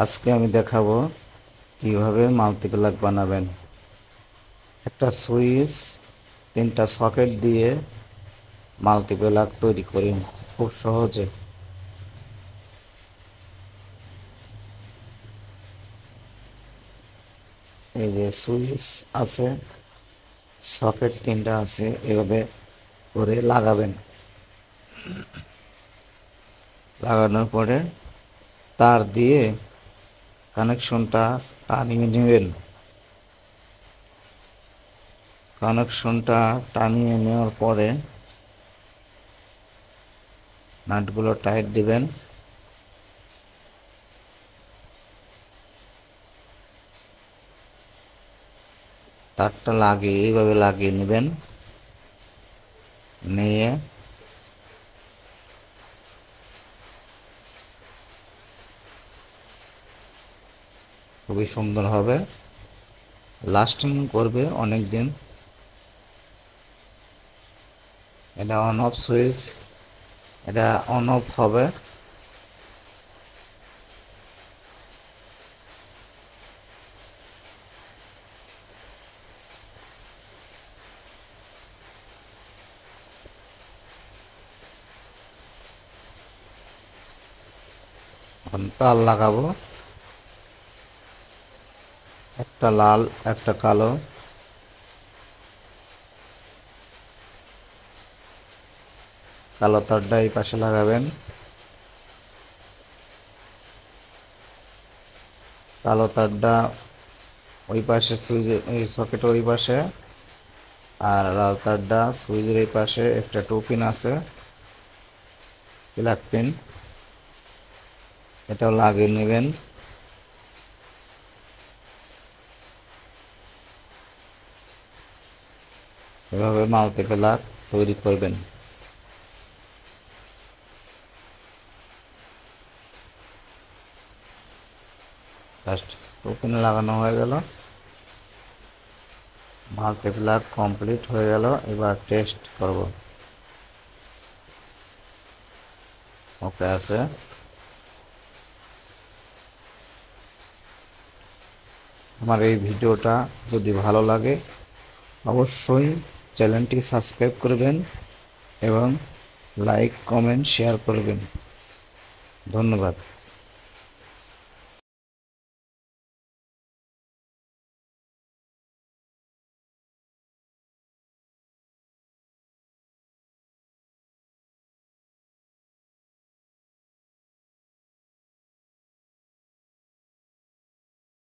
আজকে আমি দেখাবো কিভাবে মাল্টিপ্লাগ বানাবেন। একটা সুইচ, তিনটা সকেট দিয়ে মাল্টিপ্লাগ তৈরি করি খুব সহজে। এই যে সুইচ আছে, সকেট তিনটা আছে, এভাবে করে লাগাবেন। লাগানোর পরে তার দিয়ে কানেকশনটা টানিয়ে নেবেন। কানেকশনটা টানিয়ে নেওয়ার পরে নাটগুলো টাইট দিবেন। তারটা এইভাবে লাগিয়ে নেবেন। নিয়ে খুবই সুন্দর হবে, লাস্টিং করবে অনেক দিন। এটা অন অফ সুইচ, এটা অন অফ হবে। এখন তার লাগাবো, একটা লাল একটা কালো। কালো তারটা এই পাশে লাগাবেন, কালো তারটা ওই পাশে সুইচের এই সকেটের ওই পাশে, আর লাল তারটা সুইচের এই পাশে। একটা পিন আছে, প্লাগ পিন, এটাও লাগিয়ে নেবেন। এভাবে মাল্টিপ্লাগ তৈরি করবেন। জাস্ট পিন লাগানো হয়ে গেল, মাল্টিপ্লাগ কমপ্লিট হয়ে গেল। এবার টেস্ট করব। ওকে আছে। আমার এই ভিডিওটা যদি ভালো লাগে অবশ্যই চ্যানেলটি সাবস্ক্রাইব করবেন এবং লাইক কমেন্ট শেয়ার করবেন। ধন্যবাদ।